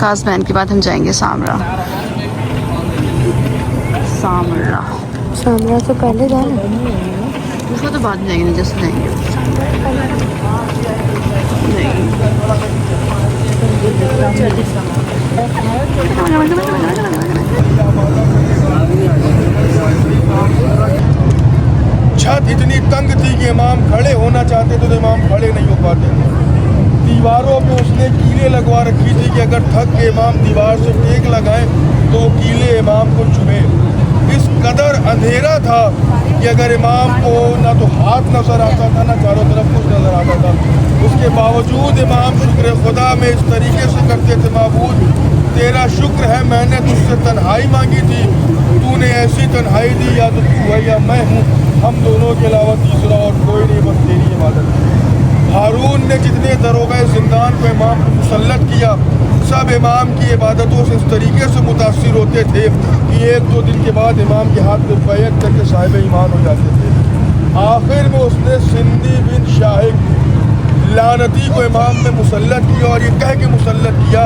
قازمین کے بعد ہم جائیں گے سامرا تو پہلے جانا اس کو تو بعد میں جائیں گے جیسے جائیں گے چھت اتنی تنگ تھی کہ امام کھڑے ہونا چاہتے تو امام کھڑے نہیں ہو پاتے تھے. دیواروں پہ اس نے کیلیں لگوا رکھی تھی کہ اگر تھک کے امام دیوار سے ٹیک لگائیں تو وہ کیلیں امام کو چبھے. اس قدر اندھیرا تھا کہ اگر امام کو نہ تو ہاتھ نظر آتا تھا نہ چاروں طرف کچھ نظر آتا تھا. اس کے باوجود امام شکر خدا میں اس طریقے سے کرتے تھے: معبود تیرا شکر ہے میں نے تجھ سے تنہائی مانگی تھی, تو نے ایسی تنہائی دی, یا تو تو ہے یا میں ہوں, ہم دونوں کے علاوہ تیسرا اور کوئی نہیں, بس تیری عبادت. ہارون نے جتنے دروغہ زندان پہ امام کو مسلط کیا سب امام کی عبادتوں سے اس طریقے سے متاثر ہوتے تھے کہ ایک دو دن کے بعد امام کے ہاتھ میں بیعت کر کے صاحب ایمان ہو جاتے تھے. آخر میں اس نے سندھی بن شاہق لعنتی کو امام میں مسلط کیا اور یہ کہہ کے مسلط کیا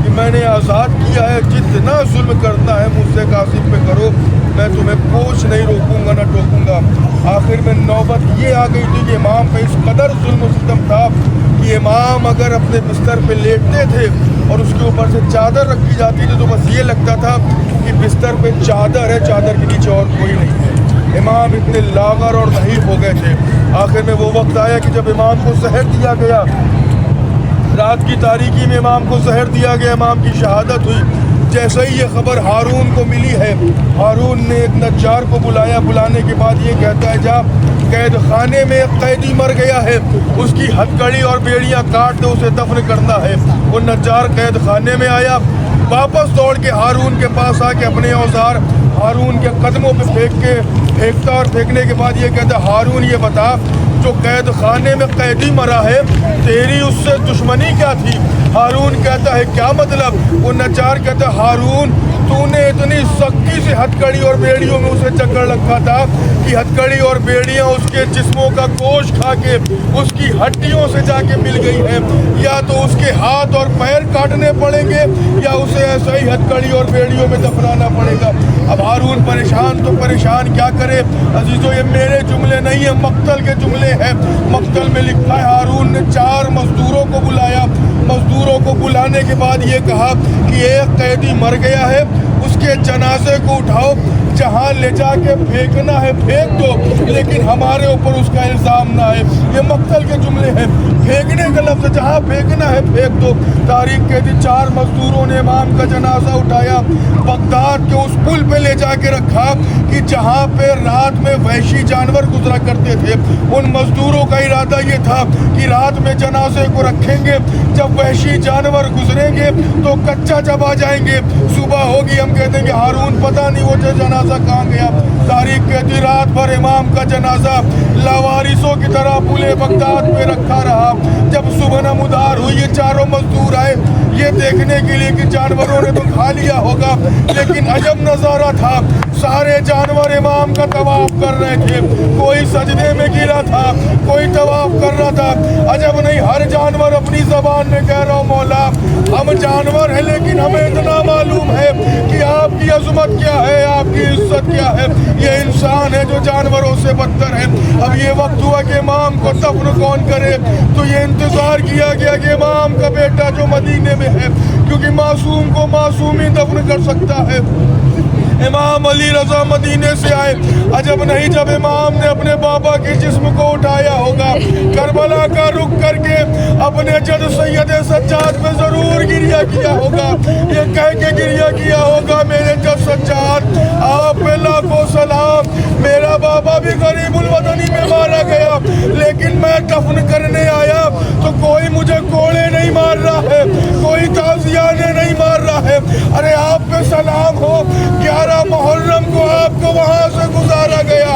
کہ میں نے آزاد کیا ہے, جتنا ظلم کرنا ہے مجھ سے قاسم پہ کرو, میں تمہیں کچھ نہیں روکوں گا نہ ٹوکوں گا. آخر میں نوبت یہ آ گئی تھی کہ امام پہ اس قدر ظلم و ستم تھا کہ امام اگر اپنے بستر پہ لیٹتے تھے اور اس کے اوپر سے چادر رکھی جاتی تھی تو بس یہ لگتا تھا کہ بستر پہ چادر ہے, چادر کے نیچے اور کوئی نہیں ہے. امام اتنے لاغر اور ضعیف ہو گئے تھے. آخر میں وہ وقت آیا کہ جب امام کو زہر دیا گیا, رات کی تاریکی میں امام کو زہر دیا گیا, امام کی شہادت ہوئی. جیسے ہی یہ خبر ہارون کو ملی ہے, ہارون نے ایک نجار کو بلایا. بلانے کے بعد یہ کہتا ہے جا قید خانے میں ایک قیدی مر گیا ہے, اس کی ہتھکڑی اور بیڑیاں کاٹ دے, اسے دفن کرنا ہے. وہ نجار قید خانے میں آیا, واپس دوڑ کے ہارون کے پاس آ کے اپنے اوزار ہارون کے قدموں پہ پھینکتا اور پھینکنے کے بعد یہ کہتا ہارون یہ بتا جو قید خانے میں قیدی مرا ہے تیری اس سے دشمنی کیا تھی؟ ہارون کہتا ہے کیا مطلب؟ وہ نجار کہتا ہے ہارون تو نے اتنی سختی سے ہتھکڑی اور بیڑیوں میں اسے جکڑ رکھا تھا کہ ہتھکڑی اور بیڑیاں اس کے جسموں کا گوشت کھا کے اس کی ہڈیوں سے جا کے مل گئی ہیں, یا تو اس کے ہاتھ اور پیر کاٹنے پڑیں گے یا اسے ایسا ہی ہتھکڑی اور بیڑیوں میں دفنانا پڑے گا. اب ہارون پریشان تو پریشان کیا کرے عزیزو, یہ میرے جملے نہیں ہیں, مقتل کے جملے ہیں. مقتل میں لکھا ہے ہارون نے 4 مزدوروں کو بلایا. مزدوروں کو بلانے کے بعد یہ کہا کہ ایک قیدی مر گیا ہے, اس کے جنازے کو اٹھاؤ, جہاں لے جا کے پھینکنا ہے پھینک دو, لیکن ہمارے اوپر اس کا الزام نہ ہے. یہ مقتل کے جملے ہیں, پھینکنے کا لفظ, جہاں پھینکنا ہے پھینک دو. تاریخ کے دن 4 مزدوروں نے امام کا جنازہ اٹھایا, بغداد کے اس پل پہ لے جا کے رکھا کہ جہاں پہ رات میں وحشی جانور گزرا کرتے تھے. ان مزدوروں کا ارادہ یہ تھا کہ رات میں جنازے کو رکھیں گے, جب وحشی جانور گزریں گے تو کچا چبا جائیں گے, صبح ہوگی ہم کہتے ہیں کہ ہارون پتہ نہیں وہ جنازہ کہاں گیا. تاریخ کہتی رات بھر امام کا جنازہ لاوارثوں کی طرح پلے بغداد پہ رکھا رہا. جب صبح نمودار ہوئی, یہ 4 مزدور آئے یہ دیکھنے کے لیے کہ جانوروں نے تو کھا لیا ہوگا, لیکن عجب نظارہ تھا, سارے جانور امام کا طواف کر رہے تھے. کوئی سجدے میں گرا تھا, کوئی طواف کر رہا تھا. عجب نہیں, ہر جانور اپنی زبان میں کہہ رہا ہوں مولا ہم جانور ہیں لیکن ہمیں اتنا معلوم ہے کہ آپ کی عظمت کیا ہے, آپ کی عزت کیا ہے. یہ انسان ہے جو جانوروں سے بدتر ہے. اب یہ وقت ہوا کہ امام کو دفن کون کرے, تو یہ انتظار کیا گیا کہ امام کا بیٹا جو مدینے میں ہے, کیونکہ معصوم کو معصوم ہی دفن کر سکتا ہے. امام علی رضا مدینے سے آئے. عجب نہیں, جب امام نے اپنے بابا کے جسم کو اٹھایا ہوگا, کربلا کا رخ کر کے اپنے جد سید سجاد پہ ضرور گریہ کیا ہوگا, یہ کہہ کے گریہ کیا ہوگا میرے جد سجاد آپ پہ لاکھوں سلام, میرا بابا بھی غریب الوطنی میں مارا گیا لیکن میں دفن کرنے آیا تو کوئی مجھے کوڑے نہیں مار رہا ہے, کوئی تازیانے نہیں مار رہا ہے. ارے آپ پہ سلام ہو, 11 محرم کو آپ کو وہاں سے گزارا گیا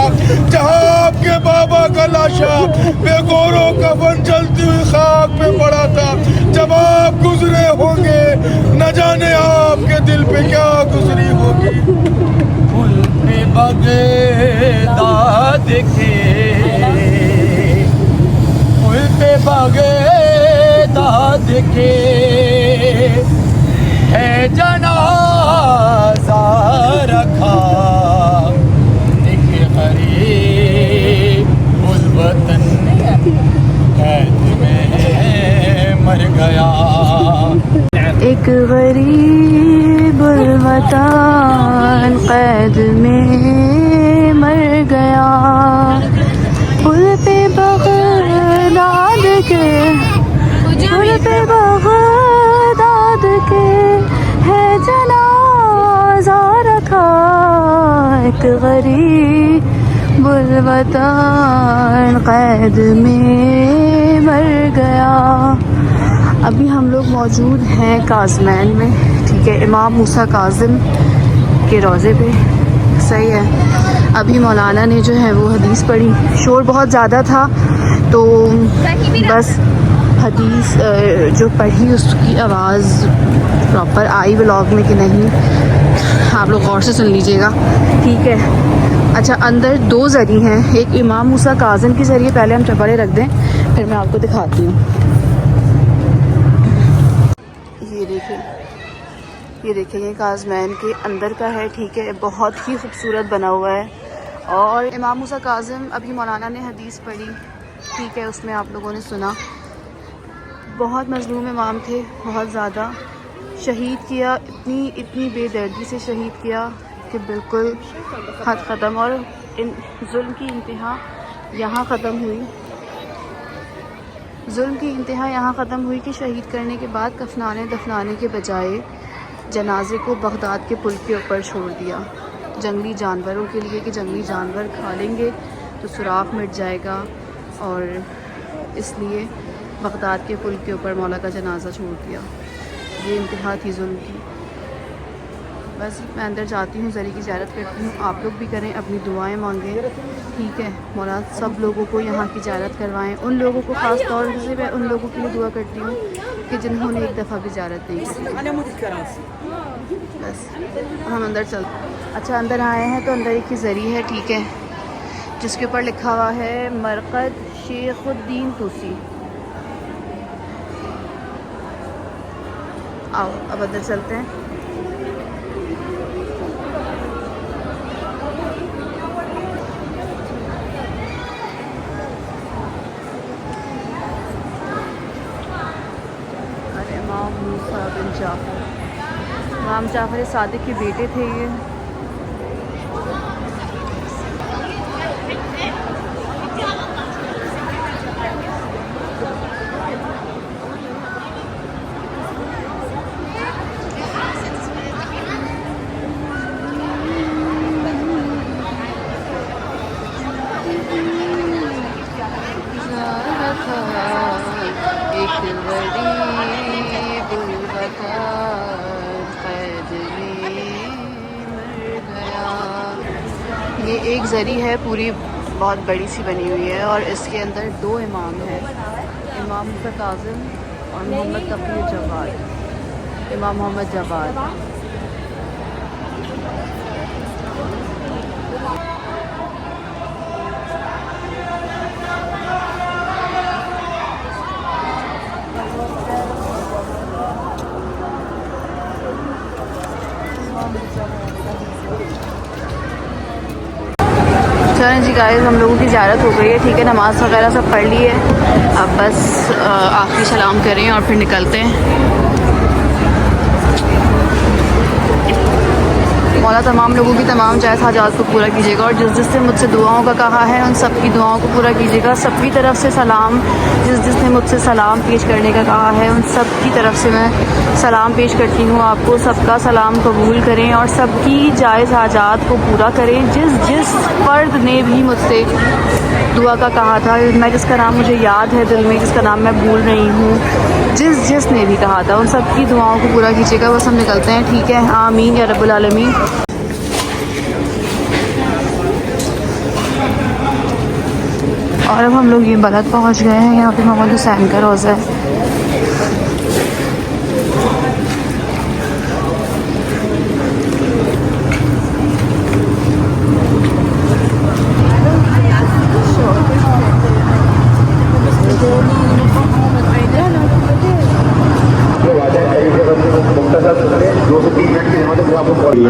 جہاں آپ کے بابا کا لاشا بے گور و کفن جلتی ہوئی خاک پہ پڑا تھا. جب آپ گزرے ہوں گے نہ جانے آپ کے دل پہ کیا گزری ہوگی. پل پہ بغداد کے, پل پہ بغداد کے ہے جنازہ رکھا ایک غریب الوطن قید میں مر گیا ایک غریب الوطن قید میں مر گیا پل پہ بغداد کے پل پہ بغداد کے ہے جنازہ رکھا ایک غریب الوطن قید میں مر گیا. ابھی ہم لوگ موجود ہیں کاظمین میں, ٹھیک ہے, امام موسیٰ کاظم کے روضے پہ. صحیح ہے. ابھی مولانا نے جو ہے وہ حدیث پڑھی, شور بہت زیادہ تھا تو بس حدیث جو پڑھی اس کی آواز پراپر آئی ولاگ میں کہ نہیں, آپ لوگ غور سے سن لیجئے گا, ٹھیک ہے. اچھا, اندر دو ذری ہیں, ایک امام موسیٰ کاظم کے ذریعے, پہلے ہم چپڑے رکھ دیں پھر میں آپ کو دکھاتی ہوں. یہ دیکھیں یہ کاظمین کے اندر کا ہے, ٹھیک ہے, بہت ہی خوبصورت بنا ہوا ہے. اور امام موسیٰ کاظم ابھی مولانا نے حدیث پڑھی, ٹھیک ہے, اس میں آپ لوگوں نے سنا بہت مظلوم امام تھے, بہت زیادہ شہید کیا, اتنی بے دردی سے شہید کیا کہ بالکل حد ختم. اور ظلم کی انتہا یہاں ختم ہوئی, ظلم کی انتہا یہاں ختم ہوئی کہ شہید کرنے کے بعد کفنانے دفنانے کے بجائے جنازے کو بغداد کے پل کے اوپر چھوڑ دیا, جنگلی جانوروں کے لیے, کہ جنگلی جانور کھا لیں گے تو سوراخ مٹ جائے گا, اور اس لیے بغداد کے پل کے اوپر مولا کا جنازہ چھوڑ دیا. یہ انتہا تھی ظلم کی. بس میں اندر جاتی ہوں, ذری کی زیارت کرتی ہوں, آپ لوگ بھی کریں, اپنی دعائیں مانگیں, ٹھیک ہے. مولا سب لوگوں کو یہاں کی زیارت کروائیں, ان لوگوں کو خاص طور سے میں ان لوگوں کے لیے دعا کرتی ہوں کہ جنہوں نے ایک دفعہ بھی زیارت نہیں کی. بس ہم اندر چلتے. اچھا, اندر آئے ہیں تو اندر ایک ہی ذری ہے, ٹھیک ہے, جس کے اوپر لکھا ہوا ہے مرقد شیخ الدین طوسی. آؤ اب اندر چلتے ہیں. امام موسیٰ بن جعفر, امام جعفر صادق کے بیٹے تھے یہ. یہ ایک ذری ہے, پوری بہت بڑی سی بنی ہوئی ہے, اور اس کے اندر دو امام ہیں, امام موسیٰ کاظم اور محمد تقی جواد, امام محمد جواد. چلیں جی گائز, ہم لوگوں کی زیارت ہو گئی ہے, ٹھیک ہے, نماز وغیرہ سب پڑھ لی ہے, اب بس آخری سلام کریں اور پھر نکلتے ہیں. مولا تمام لوگوں کی تمام جائز حاجات کو پورا کیجیے گا, اور جس جس نے مجھ سے دعاؤں کا کہا ہے ان سب کی دعاؤں کو پورا کیجیے گا. سب کی طرف سے سلام, جس جس نے مجھ سے سلام پیش کرنے کا کہا ہے ان سب کی طرف سے میں سلام پیش کرتی ہوں آپ کو. سب کا سلام قبول کریں اور سب کی جائز حاجات کو پورا کریں. جس جس فرد نے بھی مجھ سے دعا کا کہا تھا, میں جس کا نام مجھے یاد ہے دل میں, جس کا نام میں بھول رہی ہوں, جس نے بھی کہا تھا ان سب کی دعاؤں کو پورا کیجیے گا. بس ہم نکلتے ہیں, ٹھیک ہے, آمین یا رب العالمین. اور اب ہم لوگ یہ بلد پہنچ گئے ہیں, یہاں پہ محمد حسین کا روضہ ہے. مختصر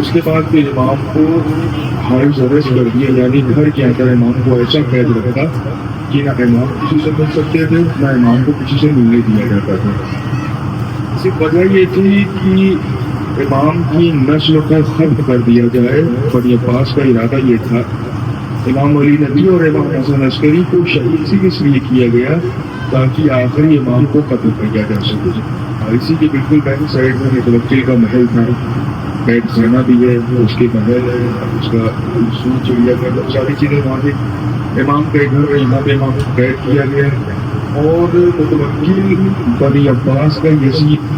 اس کے بعد پھر امام کو ہاؤس اریسٹ کر دیا، یعنی گھر کے اندر امام کو ایسا قید رکھا کہ نہ امام کسی سے مل سکتے تھے، نہ امام کو کسی سے ملنے دیا جاتا تھا۔ اس کی وجہ یہ تھی کہ امام کی نسل کو ختم کر دیا جائے۔ بنی عباس کا ارادہ یہ تھا۔ امام علی نبی اور امام حسن عسکری کو شہید اس لیے کیا گیا تاکہ آخری امام کو قتل کیا جا سکے۔ اسی کے بالکل بیک سائڈ میں متوکل کا محل تھا، بیت خانہ بھی ہے، اس کے محل ہے، اس کا سور چڑیا گھر، بہت ساری چیزیں وہاں پہ امام کے گھر ہے، یہاں پہ امام کو قید کیا گیا ہے۔ اور متوکل بنی عباس کا یزید،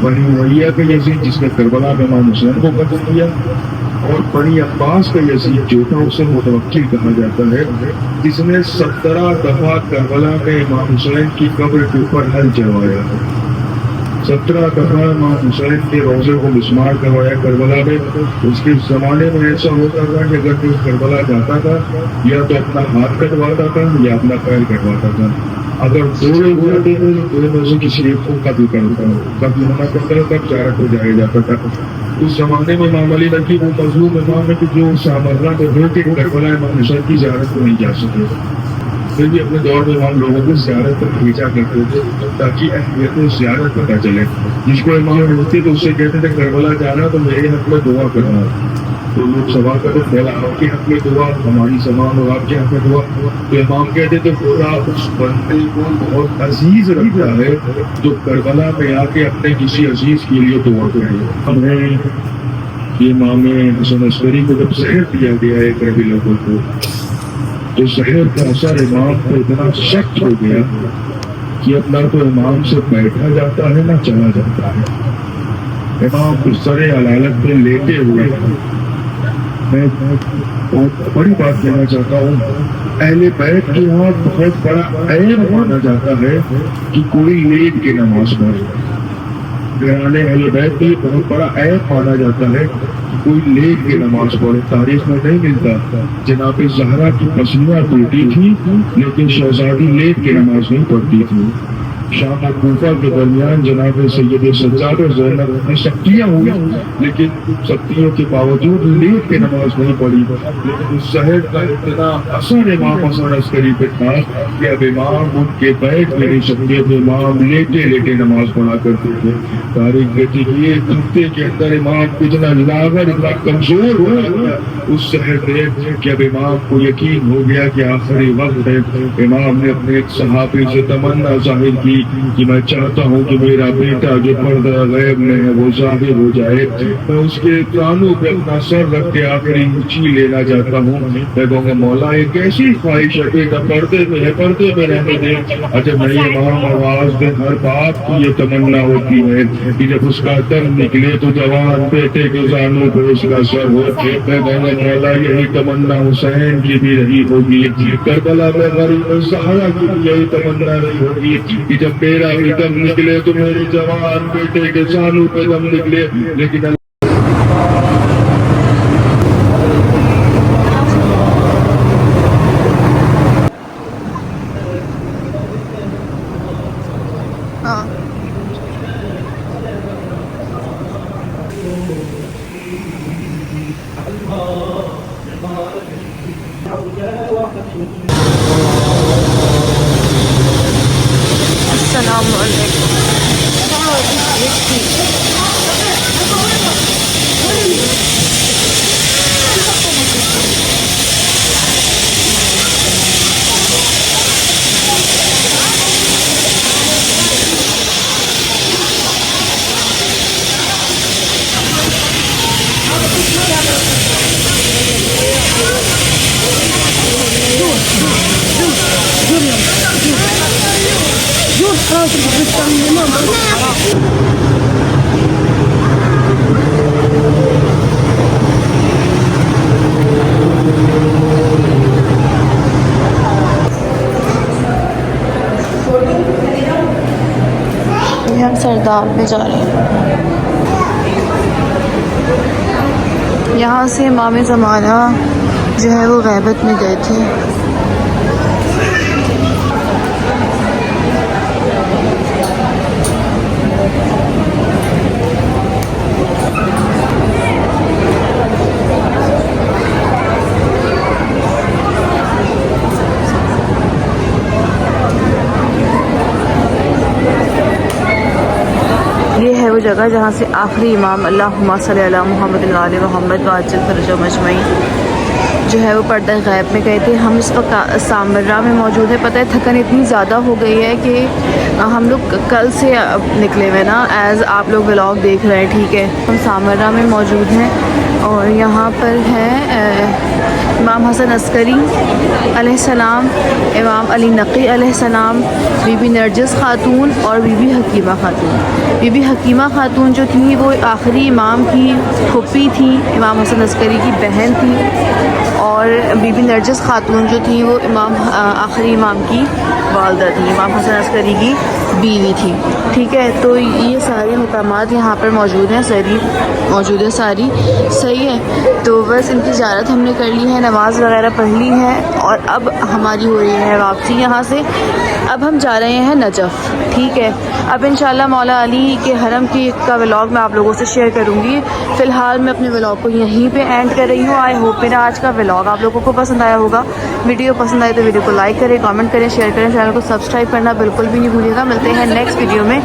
بنی امیہ کا یزید جس نے کربلا میں امام حسین کو قتل کیا، اور بنی عباس کا یزید جو تھا اسے متوکل کہا جاتا ہے، جس نے 17 دفعہ کربلا میں امام حسین کی قبر کے اوپر حل چڑھوایا ہے۔ 17 دفعہ امام حسین کے روضے کو مسمار کروایا کربلا میں۔ اس کے زمانے میں ایسا ہوتا تھا کہ اگر کوئی کربلا جاتا تھا یا تو اپنا ہاتھ کٹواتا تھا یا اپنا پیر کٹواتا تھا۔ اگر دو لوگ ہوتے تھے تو دونوں میں سے کسی ایک کو قتل کرتا قتل ہونا پڑتا تھا، تب چارہ کو جایا جاتا تھا۔ اس زمانے میں امام علی نقی وہ مظلوم امام ہے کہ جو سامرہ میں ہو کے کربلا امام حسین کی زیارت کو نہیں جا سکے، پھر بھی اپنے دور میں امام لوگوں کو زیارت پر بھیجا کرتے تھے تاکہ اہمیت زیارت پتہ چلے۔ جس کو امام ہوتی تو اس سے کہتے تھے کربلا جانا تو میرے حق میں دعا کرنا، تو لوگ سوا کرتے پہلا آپ کے حق میں دعا، ہماری سمام اور آپ کے حق میں دعا۔ تو امام کہتے تھے خدا اس بندے کو بہت عزیز رکھتا ہے جو کربلا میں آ کے اپنے کسی عزیز کے لیے دعا کرے۔ ہمیں یہ امام حسن عسکری کو جب زہر دیا گیا ہے ربیع الاول کو، تو زہر کا اثر امام کو اتنا سخت ہو گیا کہ اب نہ تو امام سے بیٹھا جاتا ہے نہ چلا جاتا ہے۔ امام بستر علالت پہ لیٹے ہوئے ہیں۔ میں بہت بڑی بات کہنا چاہتا ہوں، اہل بیت کے یہاں بہت بڑا عیب مانا جاتا ہے کہ کوئی لیٹ کے نماز پڑھے۔ گھرانے اہل بیت میں بہت بڑا عیب مانا جاتا ہے کہ کوئی لیٹ کے نماز پڑھے۔ تاریخ میں نہیں ملتا۔ جناب زہرا کی پسلیاں ٹوٹی تھی لیکن شہزادی لیٹ کے نماز نہیں پڑھتی تھی۔ شام اور کوفہ کے درمیان جناب سید سجاد اور زینب میں سختیاں ہوئی لیکن سختیوں کے باوجود لیٹ کے نماز نہیں پڑھی، لیکن اس زہر کا اتنا اثر امام حسن عسکری پہ تھا کہ اب امام ان کے بیٹھ میں نہیں سکتے تھے، امام لیٹے لیٹے نماز پڑھا کرتے تھے۔ تاریخ کہتی کہ ایک ہفتے کے اندر امام اتنا لاغر اتنا کمزور ہو گیا اس زہر دیکھ کہ اب امام کو یقین ہو گیا کہ آخری وقت ہے۔ امام نے اپنے ایک صحابی سے تمنا ظاہر کی کہ میں چاہتا ہوں کہ میرا بیٹا جو پردہ غیب میں ہے وہ ظاہر ہو جائے، میں اس کے کانوں پہ اپنا سر رکھ کے آخری اونچی لینا چاہتا ہوں۔ میں کہوں گا مولا ایک ایسی خواہش ہے، بیٹا پردے میں ہے، پردے میں رہنے دے۔ جب نہیں امام آواز دے، ہر باپ کی یہ تمنا ہوتی ہے کہ جب اس کا دم نکلے تو جوان بیٹے کے کانوں پہ اس کا سر ہو۔ میں کہوں گا مولا یہی تمنا حسین کی بھی رہی ہوگی، کربلا میں غریب زہرا کی بھی یہی تمنا رہی ہوگی کہ جب میرا بھی دم نکلے تو میرے جوان بیٹے کے سانوں پہ دم نکلے۔ لیکن السلام علیکم۔ ہم سرداب میں جا رہے ہیں۔ یہاں سے امام زمانہ جو ہے وہ غیبت میں گئے تھے۔ جگہ جہاں سے آخری امام اللہم صلی علی محمد وعلی محمد وعجل فرجہم اجمعین جو ہے وہ پردہ غیب میں گئے تھے. ہم اس وقت سامرہ میں موجود ہیں. پتہ ہے تھکن اتنی زیادہ ہو گئی ہے کہ ہم لوگ کل سے نکلے ہوئے نا ایز آپ لوگ ولاگ دیکھ رہے ہیں. ٹھیک ہے, ہم سامرہ میں موجود ہیں اور یہاں پر ہے امام حسن عسکری علیہ السلام, امام علی نقی علیہ السلام, بی بی نرجس خاتون اور بی بی حکیمہ خاتون. بی بی حکیمہ خاتون جو تھیں وہ آخری امام کی پھوپھی تھیں, امام حسن عسکری کی بہن تھی, اور بی بی نرجس خاتون جو تھیں وہ آخری امام کی والدہ تھیں, امام حسن عسکری کی بیوی تھی. ٹھیک ہے, تو یہ سارے مقامات یہاں پر موجود ہیں, موجود ہے ساری. صحیح ہے, تو بس ان کی زیارت ہم نے کر لی ہے, نماز وغیرہ پڑھ لی ہے, اور اب ہماری ہو رہی ہے واپسی یہاں سے. اب ہم جا رہے ہیں نجف. ٹھیک ہے, اب انشاءاللہ مولا علی کے حرم کا ولاگ میں آپ لوگوں سے شیئر کروں گی. فی الحال میں اپنے ولاگ کو یہیں پہ اینڈ کر رہی ہوں. آئی ہوپ میرا آج کا ولاگ آپ لوگوں کو پسند آیا ہوگا. ویڈیو پسند آئے تو ویڈیو کو لائک کریں, کامنٹ کریں, شیئر کریں, چینل کو سبسکرائب کرنا بالکل بھی نہیں بھولیے گا. ملتے ہیں نیکسٹ ویڈیو میں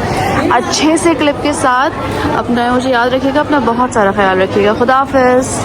اچھے سے کلپ کے ساتھ. اپنا مجھے یاد رکھیے گا, اپنا بہت سارا خیال رکھیے گا. خدا حافظ.